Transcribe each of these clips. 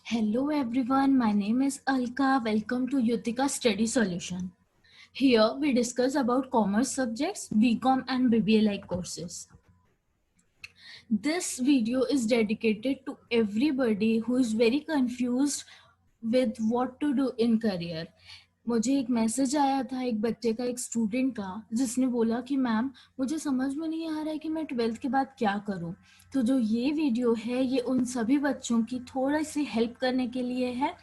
Hello everyone, my name is Alka. Welcome to Yutika Study Solution. Here we discuss about commerce subjects, BCom and BBA like courses. This video is dedicated to everybody who is very confused with what to do in career. मुझे एक message आया था एक बच्चे का, एक student का, जिसने बोला कि मैम मुझे समझ में नहीं आ रहा है कि मैं 12th के बाद क्या करूं। तो जो ये वीडियो है ये उन सभी बच्चों की थोड़ी सी हेल्प करने के लिए है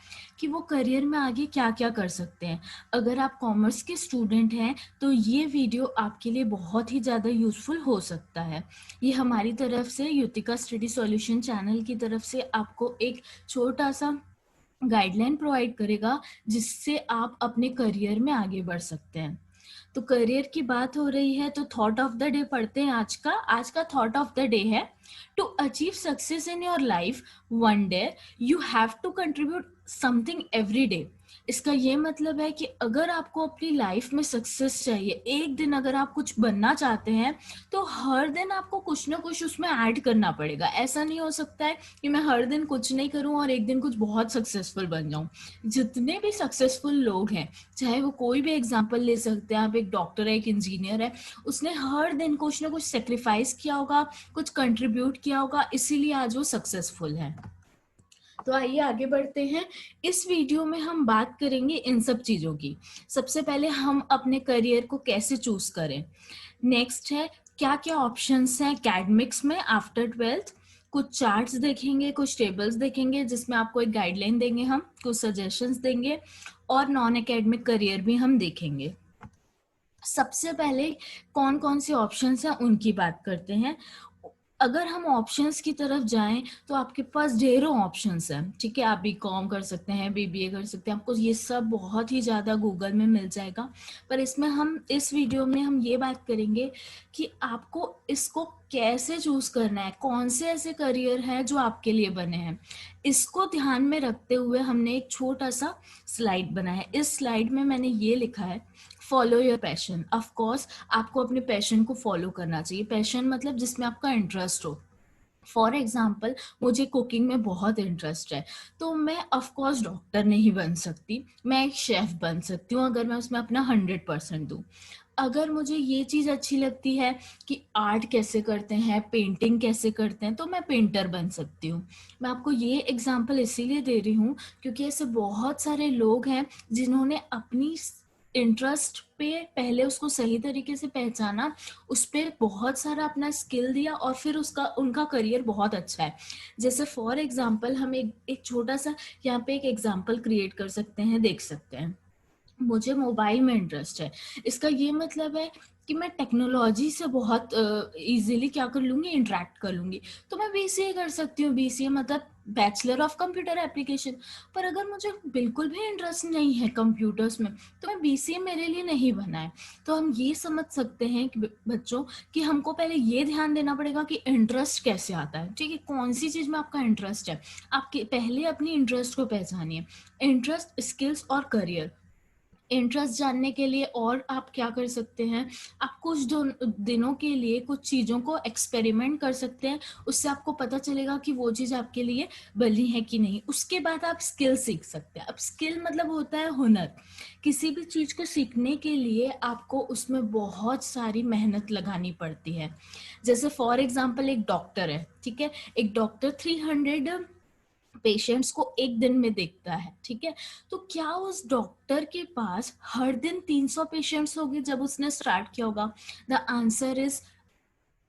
कि वो करियर में आगे क्या क्या कर सकते हैं। अगर आप कॉमर्स के स्टूडेंट हैं तो ये वीडियो आपके लिए बहुत ही ज़्यादा यूज़फुल हो सकता है। ये हमारी तरफ से, युतिका स्टडी सॉल्यूशन चैनल की तरफ से आपको एक छोटा सा गाइडलाइन प्रोवाइड करेगा जिससे आप अपने करियर में आगे बढ़ सकते हैं। तो करियर की बात हो रही है तो थॉट ऑफ द डे पढ़ते हैं। आज का थॉट ऑफ द डे है, to achieve success in your life one day you have to contribute something every day. इसका ये मतलब है कि अगर आपको अपनी लाइफ में सक्सेस चाहिए, एक दिन अगर आप कुछ बनना चाहते हैं तो हर दिन आपको कुछ ना कुछ उसमें ऐड करना पड़ेगा। ऐसा नहीं हो सकता है कि मैं हर दिन कुछ नहीं करूं और एक दिन कुछ बहुत सक्सेसफुल बन जाऊं। जितने भी सक्सेसफुल लोग हैं, चाहे वो कोई भी एग्जाम्पल ले सकते हैं, आप एक डॉक्टर है, एक इंजीनियर है, उसने हर दिन कुछ ना कुछ सेक्रीफाइस किया होगा, कुछ कंट्रीब्यूट किया होगा, इसीलिए आज वो सक्सेसफुल है। तो आइए आगे बढ़ते हैं। इस वीडियो में हम बात करेंगे इन सब चीज़ों की। सबसे पहले हम अपने करियर को कैसे चूज करें। नेक्स्ट है क्या क्या ऑप्शंस हैं एकेडमिक्स में आफ्टर 12th। कुछ चार्ट्स देखेंगे, कुछ टेबल्स देखेंगे जिसमें आपको एक गाइडलाइन देंगे, हम कुछ सजेशंस देंगे, और नॉन एकेडमिक करियर भी हम देखेंगे। सबसे पहले कौन कौन से ऑप्शंस हैं उनकी बात करते हैं। अगर हम ऑप्शंस की तरफ जाएं तो आपके पास ढेरों ऑप्शंस हैं, ठीक है। आप बीकॉम कर सकते हैं, बीबीए कर सकते हैं, आपको ये सब बहुत ही ज़्यादा गूगल में मिल जाएगा। पर इसमें हम इस वीडियो में हम ये बात करेंगे कि आपको इसको कैसे चूज करना है, कौन से ऐसे करियर हैं जो आपके लिए बने हैं। इसको ध्यान में रखते हुए हमने एक छोटा सा स्लाइड बनाया है। इस स्लाइड में मैंने ये लिखा है, follow your passion. Of course आपको अपने पैशन को फॉलो करना चाहिए। पैशन मतलब जिसमें आपका इंटरेस्ट हो। फॉर एग्जाम्पल मुझे कुकिंग में बहुत इंटरेस्ट है, तो मैं ऑफ कोर्स डॉक्टर नहीं बन सकती, मैं एक शेफ बन सकती हूँ अगर मैं उसमें अपना 100% दूँ। अगर मुझे ये चीज़ अच्छी लगती है कि आर्ट कैसे करते हैं, पेंटिंग कैसे करते हैं, तो मैं पेंटर बन सकती हूँ। मैं आपको ये एग्जाम्पल इसीलिए दे रही हूँ क्योंकि ऐसे बहुत सारे लोग हैं जिन्होंने अपनी इंटरेस्ट पे पहले उसको सही तरीके से पहचाना, उस पर बहुत सारा अपना स्किल दिया और फिर उसका उनका करियर बहुत अच्छा है। जैसे फॉर एग्जांपल हम एक छोटा सा यहाँ पे एक एग्जांपल क्रिएट कर सकते हैं, देख सकते हैं। मुझे मोबाइल में इंटरेस्ट है, इसका ये मतलब है कि मैं टेक्नोलॉजी से बहुत इजीली क्या कर लूँगी, इंटरेक्ट कर लूँगी। तो मैं बीसीए कर सकती हूँ, बीसीए मतलब बैचलर ऑफ कंप्यूटर एप्लीकेशन। पर अगर मुझे बिल्कुल भी इंटरेस्ट नहीं है कंप्यूटर्स में तो मैं बीसीए मेरे लिए नहीं बना है। तो हम ये समझ सकते हैं कि बच्चों कि हमको पहले ये ध्यान देना पड़ेगा कि इंटरेस्ट कैसे आता है, ठीक है, कौन सी चीज़ में आपका इंटरेस्ट है। आपके पहले अपनी इंटरेस्ट को पहचानिए। इंटरेस्ट, स्किल्स और करियर। इंटरेस्ट जानने के लिए और आप क्या कर सकते हैं, आप कुछ दिनों के लिए कुछ चीज़ों को एक्सपेरिमेंट कर सकते हैं। उससे आपको पता चलेगा कि वो चीज़ आपके लिए बनी है कि नहीं। उसके बाद आप स्किल सीख सकते हैं। अब स्किल मतलब होता है हुनर। किसी भी चीज़ को सीखने के लिए आपको उसमें बहुत सारी मेहनत लगानी पड़ती है। जैसे फॉर एग्जाम्पल एक डॉक्टर है, ठीक है, एक डॉक्टर 300 पेशेंट्स को एक दिन में देखता है, ठीक है। तो क्या उस डॉक्टर के पास हर दिन 300 पेशेंट्स होंगे जब उसने स्टार्ट किया होगा? The answer is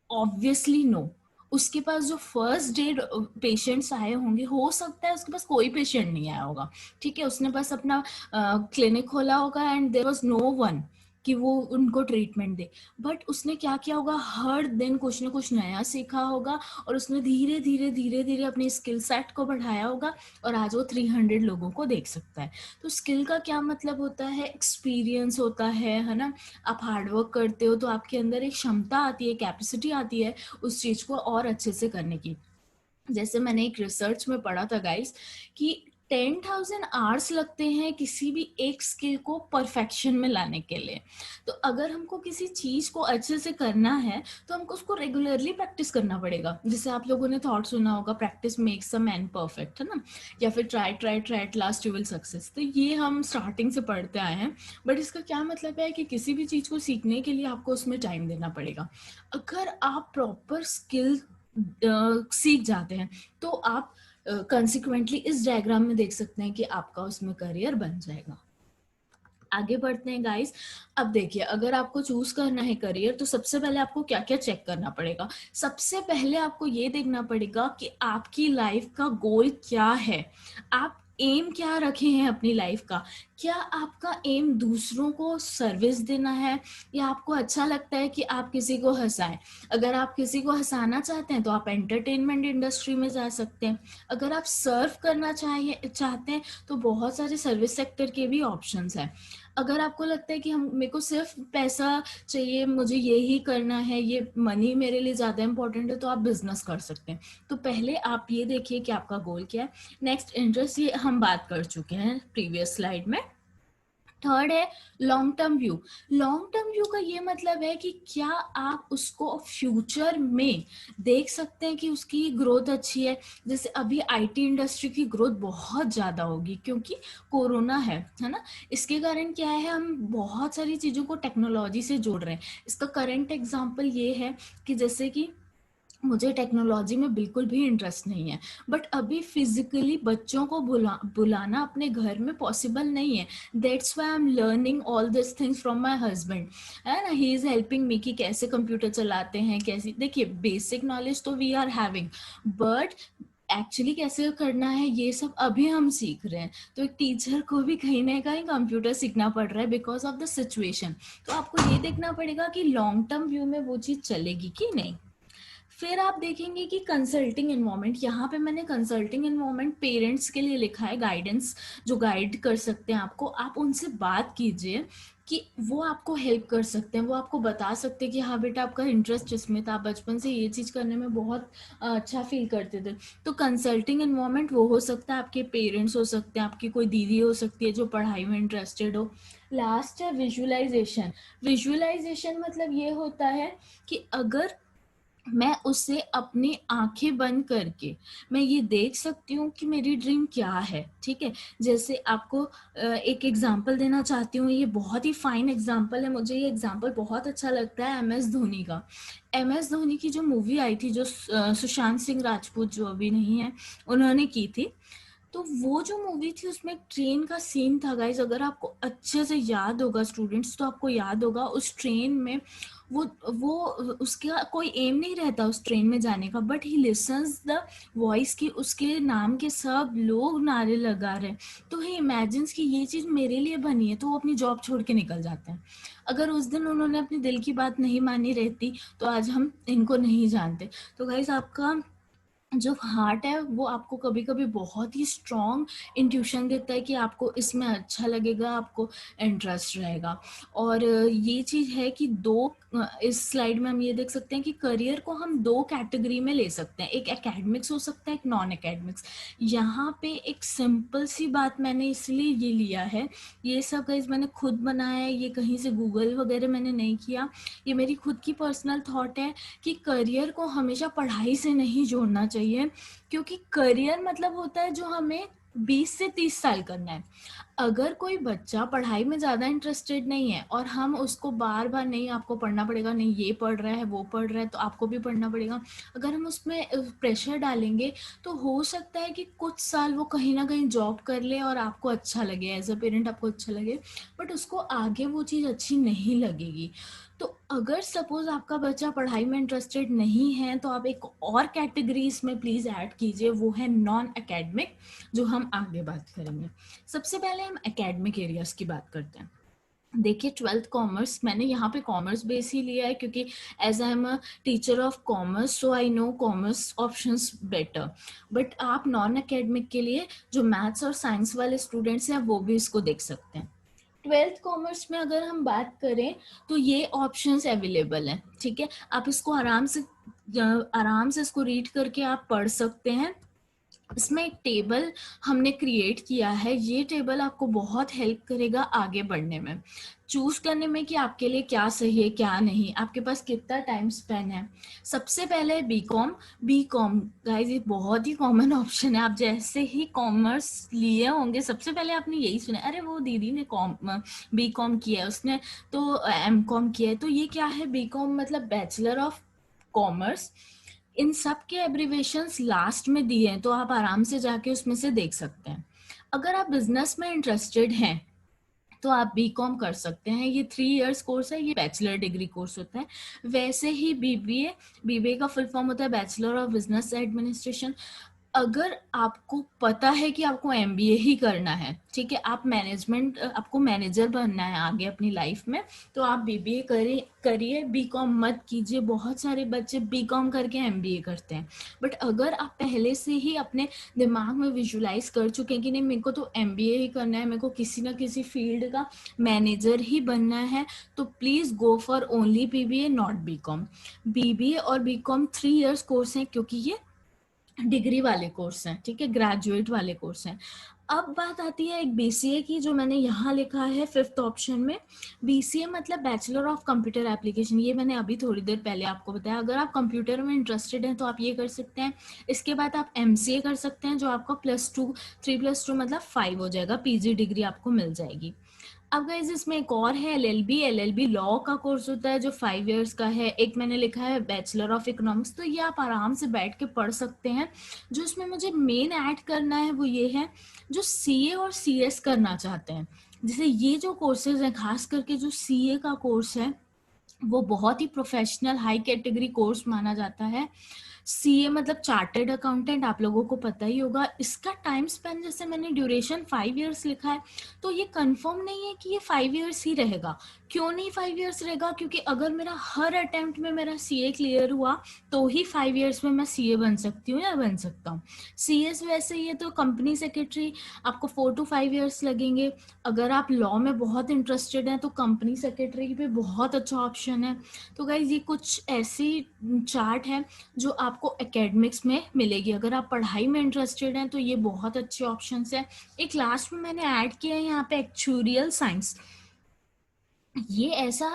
obviously no. उसके पास जो फर्स्ट डे पेशेंट्स आए होंगे, हो सकता है उसके पास कोई पेशेंट नहीं आया होगा, ठीक है। उसने बस अपना क्लिनिक खोला होगा and there was no one कि वो उनको ट्रीटमेंट दे। बट उसने क्या किया होगा, हर दिन कुछ ना कुछ नया सीखा होगा और उसने धीरे धीरे धीरे धीरे अपनी स्किल सेट को बढ़ाया होगा और आज वो 300 लोगों को देख सकता है। तो स्किल का क्या मतलब होता है, एक्सपीरियंस होता है ना। आप हार्डवर्क करते हो तो आपके अंदर एक क्षमता आती है, कैपेसिटी आती है उस चीज़ को और अच्छे से करने की। जैसे मैंने एक रिसर्च में पढ़ा था गाइस कि 10,000 आवर्स लगते हैं किसी भी एक स्किल को परफेक्शन में लाने के लिए। तो अगर हमको किसी चीज़ को अच्छे से करना है तो हमको उसको रेगुलरली प्रैक्टिस करना पड़ेगा। जैसे आप लोगों ने थॉट सुना होगा, practice makes a man perfect, है ना? या फिर try try try at last you will success. तो ये हम स्टार्टिंग से पढ़ते आए हैं। बट इसका क्या मतलब है कि किसी भी चीज़ को सीखने के लिए आपको उसमें टाइम देना पड़ेगा। अगर आप प्रॉपर स्किल सीख जाते हैं तो आप कंसिक्वेंटली इस डायग्राम में देख सकते हैं कि आपका उसमें करियर बन जाएगा। आगे बढ़ते हैं गाइस। अब देखिए, अगर आपको चूज करना है करियर तो सबसे पहले आपको क्या क्या चेक करना पड़ेगा। सबसे पहले आपको ये देखना पड़ेगा कि आपकी लाइफ का गोल क्या है, आप एम क्या रखे हैं अपनी लाइफ का। क्या आपका एम दूसरों को सर्विस देना है, या आपको अच्छा लगता है कि आप किसी को हंसाएं। अगर आप किसी को हंसाना चाहते हैं तो आप एंटरटेनमेंट इंडस्ट्री में जा सकते हैं। अगर आप सर्व करना चाहते हैं तो बहुत सारे सर्विस सेक्टर के भी ऑप्शंस हैं। अगर आपको लगता है कि हम मेरे को सिर्फ पैसा चाहिए, मुझे यही करना है, ये मनी मेरे लिए ज़्यादा इंपॉर्टेंट है, तो आप बिजनेस कर सकते हैं। तो पहले आप ये देखिए कि आपका गोल क्या है। नेक्स्ट, इंटरेस्ट, ये हम बात कर चुके हैं प्रीवियस स्लाइड में। थर्ड है long term view. Long term view का ये मतलब है कि क्या आप उसको फ्यूचर में देख सकते हैं कि उसकी ग्रोथ अच्छी है। जैसे अभी आईटी इंडस्ट्री की ग्रोथ बहुत ज़्यादा होगी क्योंकि कोरोना है ना। इसके कारण क्या है, हम बहुत सारी चीज़ों को टेक्नोलॉजी से जोड़ रहे हैं। इसका करंट एग्जाम्पल ये है कि जैसे कि मुझे टेक्नोलॉजी में बिल्कुल भी इंटरेस्ट नहीं है, बट अभी फिजिकली बच्चों को बुलाना अपने घर में पॉसिबल नहीं है। That's why I am learning all this things from my husband, है ना। ही इज हेल्पिंग मी कि कैसे कंप्यूटर चलाते हैं, कैसे। देखिए, बेसिक नॉलेज तो we are having, but actually कैसे करना है ये सब अभी हम सीख रहे हैं। तो एक टीचर को भी कहीं ना कहीं कंप्यूटर सीखना पड़ रहा है बिकॉज ऑफ द सिचुएशन। तो आपको ये देखना पड़ेगा कि लॉन्ग टर्म व्यू में वो चीज़ चलेगी कि नहीं। फिर आप देखेंगे कि कंसल्टिंग इन्वायरमेंट, यहाँ पे मैंने कंसल्टिंग इन्वायरमेंट पेरेंट्स के लिए लिखा है, गाइडेंस जो गाइड कर सकते हैं आपको। आप उनसे बात कीजिए कि वो आपको हेल्प कर सकते हैं, वो आपको बता सकते हैं कि हाँ बेटा, आपका इंटरेस्ट इसमें था, बचपन से ये चीज़ करने में बहुत अच्छा फील करते थे। तो कंसल्टिंग इन्वायरमेंट वो हो सकता है, आपके पेरेंट्स हो सकते हैं, आपकी कोई दीदी हो सकती है जो पढ़ाई में इंटरेस्टेड हो। लास्ट है विजुअलाइजेशन। विजुअलाइजेशन मतलब ये होता है कि अगर मैं उसे अपनी आंखें बंद करके मैं ये देख सकती हूँ कि मेरी ड्रीम क्या है। ठीक है, जैसे आपको एक एग्जांपल देना चाहती हूँ, ये बहुत ही फाइन एग्जांपल है, मुझे ये एग्जांपल बहुत अच्छा लगता है MS धोनी का। MS धोनी की जो मूवी आई थी, जो सुशांत सिंह राजपूत जो अभी नहीं है, उन्होंने की थी। तो वो जो मूवी थी उसमें एक ट्रेन का सीन था गाइज, अगर आपको अच्छे से याद होगा स्टूडेंट्स, तो आपको याद होगा उस ट्रेन में वो उसका कोई एम नहीं रहता उस ट्रेन में जाने का, but he lessons the voice की उसके नाम के सब लोग नारे लगा रहे हैं। तो ही इमेजिन्स कि ये चीज़ मेरे लिए बनी है, तो वो अपनी जॉब छोड़ के निकल जाते हैं। अगर उस दिन उन्होंने अपने दिल की बात नहीं मानी रहती तो आज हम इनको नहीं जानते। तो गाइज, आपका जो हार्ट है वो आपको कभी कभी बहुत ही स्ट्रॉन्ग इंट्यूशन देता है कि आपको इसमें अच्छा लगेगा, आपको इंटरेस्ट रहेगा। और ये चीज़ है कि इस स्लाइड में हम ये देख सकते हैं कि करियर को हम दो कैटेगरी में ले सकते हैं, एक एकेडमिक्स हो सकता है, एक नॉन एकेडमिक्स। यहाँ पे एक सिंपल सी बात मैंने इसलिए ये लिया है, ये सब गाइस मैंने खुद बनाया है, ये कहीं से गूगल वगैरह मैंने नहीं किया, ये मेरी खुद की पर्सनल थॉट है कि करियर को हमेशा पढ़ाई से नहीं जोड़ना चाहिए। क्योंकि करियर मतलब होता है जो हमें 20 से 30 साल करना है। अगर कोई बच्चा पढ़ाई में ज़्यादा इंटरेस्टेड नहीं है और हम उसको बार बार, नहीं आपको पढ़ना पड़ेगा, नहीं ये पढ़ रहा है वो पढ़ रहा है तो आपको भी पढ़ना पड़ेगा, अगर हम उसमें प्रेशर डालेंगे तो हो सकता है कि कुछ साल वो कहीं ना कहीं जॉब कर ले और आपको अच्छा लगे, एज अ पेरेंट आपको अच्छा लगे, बट उसको आगे वो चीज़ अच्छी नहीं लगेगी। तो अगर सपोज आपका बच्चा पढ़ाई में इंटरेस्टेड नहीं है तो आप एक और कैटेगरी इसमें प्लीज़ ऐड कीजिए, वो है नॉन एकेडमिक, जो हम आगे बात करेंगे। सबसे पहले हम एकेडमिक एरियाज की बात करते हैं। देखिए, 12th कॉमर्स, मैंने यहाँ पे कॉमर्स बेस ही लिया है क्योंकि as I am a teacher of commerce so I know commerce options better. But आप नॉन एकेडमिक के लिए जो मैथ्स और साइंस वाले स्टूडेंट्स हैं वो भी इसको देख सकते हैं। 12th कॉमर्स में अगर हम बात करें तो ये ऑप्शंस अवेलेबल हैं। ठीक है, आप इसको आराम से इसको रीड करके आप पढ़ सकते हैं। इसमें एक टेबल हमने क्रिएट किया है, ये टेबल आपको बहुत हेल्प करेगा आगे बढ़ने में, चूज करने में कि आपके लिए क्या सही है क्या नहीं, आपके पास कितना टाइम स्पेन है। सबसे पहले बीकॉम। बीकॉम गाइस ये बहुत ही कॉमन ऑप्शन है, आप जैसे ही कॉमर्स लिए होंगे सबसे पहले आपने यही सुना, अरे वो दीदी ने बीकॉम किया है, उसने तो एमकॉम किया है। तो ये क्या है, बीकॉम मतलब बैचलर ऑफ कॉमर्स। इन सब के एब्रीवेशंस लास्ट में दिए हैं, तो आप आराम से जाके उसमें से देख सकते हैं। अगर आप बिजनेस में इंटरेस्टेड हैं तो आप बीकॉम कर सकते हैं, ये 3 इयर्स कोर्स है, ये बैचलर डिग्री कोर्स होता है। वैसे ही बीबीए, बीबीए का फुल फॉर्म होता है बैचलर ऑफ बिजनेस एडमिनिस्ट्रेशन। अगर आपको पता है कि आपको एमबीए ही करना है, ठीक है, आप मैनेजमेंट, आपको मैनेजर बनना है आगे अपनी लाइफ में, तो आप बीबीए करिए, बीकॉम मत कीजिए। बहुत सारे बच्चे बीकॉम करके एमबीए करते हैं, बट अगर आप पहले से ही अपने दिमाग में विजुलाइज कर चुके हैं कि नहीं मेरे को तो एमबीए ही करना है, मेरे को किसी ना किसी फील्ड का मैनेजर ही बनना है, तो please go for only BBA not BCom. BBA और बीकॉम 3 इयर्स कोर्स है, क्योंकि ये डिग्री वाले कोर्स हैं, ठीक है, ग्रेजुएट वाले कोर्स हैं। अब बात आती है एक बीसीए की, जो मैंने यहाँ लिखा है 5th ऑप्शन में। बीसीए मतलब बैचलर ऑफ कंप्यूटर एप्लीकेशन, ये मैंने अभी थोड़ी देर पहले आपको बताया। अगर आप कंप्यूटर में इंटरेस्टेड हैं तो आप ये कर सकते हैं। इसके बाद आप एमसीए कर सकते हैं, जो आपका +2, 3+2 मतलब 5 हो जाएगा, पीजी डिग्री आपको मिल जाएगी। अब गाइस इसमें एक और है एलएलबी। एलएलबी लॉ का कोर्स होता है जो 5 इयर्स का है। एक मैंने लिखा है बैचलर ऑफ इकोनॉमिक्स, तो ये आप आराम से बैठ के पढ़ सकते हैं। जो इसमें मुझे मेन ऐड करना है वो ये है, जो सीए और सीएस करना चाहते हैं, जैसे ये जो कोर्सेज हैं, खास करके जो सीए का कोर्स है वो बहुत ही प्रोफेशनल हाई कैटेगरी कोर्स माना जाता है। सीए मतलब चार्टर्ड अकाउंटेंट, आप लोगों को पता ही होगा। इसका टाइम स्पेन, जैसे मैंने ड्यूरेशन 5 इयर्स लिखा है, तो ये कंफर्म नहीं है कि ये 5 इयर्स ही रहेगा। क्यों नहीं 5 इयर्स रहेगा, क्योंकि अगर मेरा हर अटेम्प्ट में मेरा सीए क्लियर हुआ तो ही 5 इयर्स में मैं सीए बन सकती हूँ या बन सकता हूँ। सीएस वैसे ये तो कंपनी सेक्रेटरी, आपको 4 to 5 इयर्स लगेंगे। अगर आप लॉ में बहुत इंटरेस्टेड हैं तो कंपनी सेक्रेटरी भी बहुत अच्छा ऑप्शन है। तो गाइज ये कुछ ऐसी चार्ट है जो आपको एकेडमिक्स में मिलेगी। अगर आप पढ़ाई में इंटरेस्टेड हैं तो ये बहुत अच्छे ऑप्शंस हैं। एक लास्ट में मैंने ऐड किया है यहाँ पे एक्चुरियल साइंस। ये ऐसा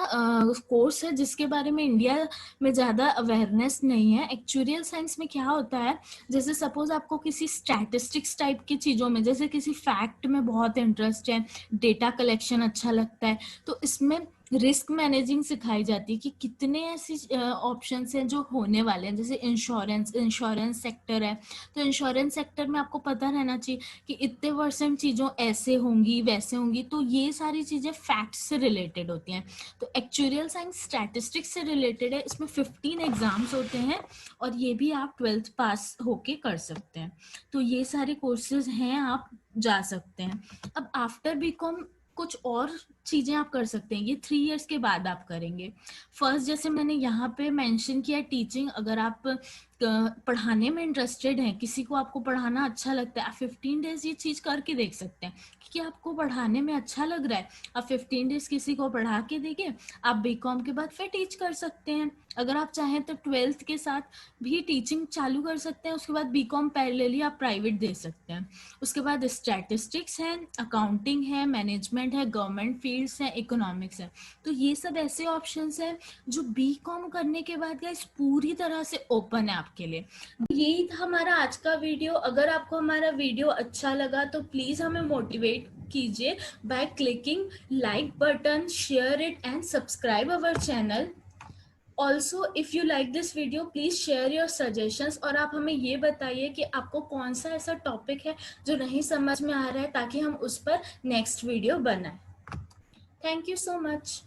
कोर्स है जिसके बारे में इंडिया में ज़्यादा अवेयरनेस नहीं है। एक्चुरियल साइंस में क्या होता है, जैसे सपोज आपको किसी स्टैटिस्टिक्स टाइप की चीज़ों में, जैसे किसी फैक्ट में बहुत इंटरेस्ट है, डेटा कलेक्शन अच्छा लगता है, तो इसमें रिस्क मैनेजिंग सिखाई जाती है कि कितने ऐसी ऑप्शंस हैं जो होने वाले हैं। जैसे इंश्योरेंस सेक्टर है, तो इंश्योरेंस सेक्टर में आपको पता रहना चाहिए कि इतने परसेंट चीज़ों ऐसे होंगी वैसे होंगी, तो ये सारी चीज़ें फैक्ट से रिलेटेड होती हैं। तो एक्चुरियल साइंस स्टैटिस्टिक्स से रिलेटेड है, इसमें 15 एग्जाम्स होते हैं और ये भी आप 12th पास होके कर सकते हैं। तो ये सारे कोर्सेज हैं, आप जा सकते हैं। अब आफ्टर बीकॉम कुछ और चीजें आप कर सकते हैं, ये 3 इयर्स के बाद आप करेंगे। फर्स्ट जैसे मैंने यहाँ पे मेंशन किया टीचिंग। अगर आप पढ़ाने में इंटरेस्टेड हैं, किसी को आपको पढ़ाना अच्छा लगता है, आप 15 डेज ये चीज करके देख सकते हैं कि आपको पढ़ाने में अच्छा लग रहा है। आप 15 डेज किसी को पढ़ा के देखिए, आप बीकॉम के बाद फिर टीच कर सकते हैं। अगर आप चाहें तो 12th के साथ भी टीचिंग चालू कर सकते हैं, उसके बाद बीकॉम पैरेलली आप प्राइवेट दे सकते हैं। उसके बाद स्टैटिस्टिक्स है, अकाउंटिंग है, मैनेजमेंट है, गवर्नमेंट फील्ड्स है, इकोनॉमिक्स है। तो ये सब ऐसे ऑप्शंस हैं जो बीकॉम करने के बाद गाइस पूरी तरह से ओपन है आपके लिए। यही था हमारा आज का वीडियो। अगर आपको हमारा वीडियो अच्छा लगा तो प्लीज हमें मोटिवेट कीजिए by clicking like button, share it and subscribe our channel. Also if you like this video please share your suggestions, और आप हमें ये बताइए कि आपको कौन सा ऐसा टॉपिक है जो नहीं समझ में आ रहा है, ताकि हम उस पर नेक्स्ट वीडियो बनाएं। Thank you so much.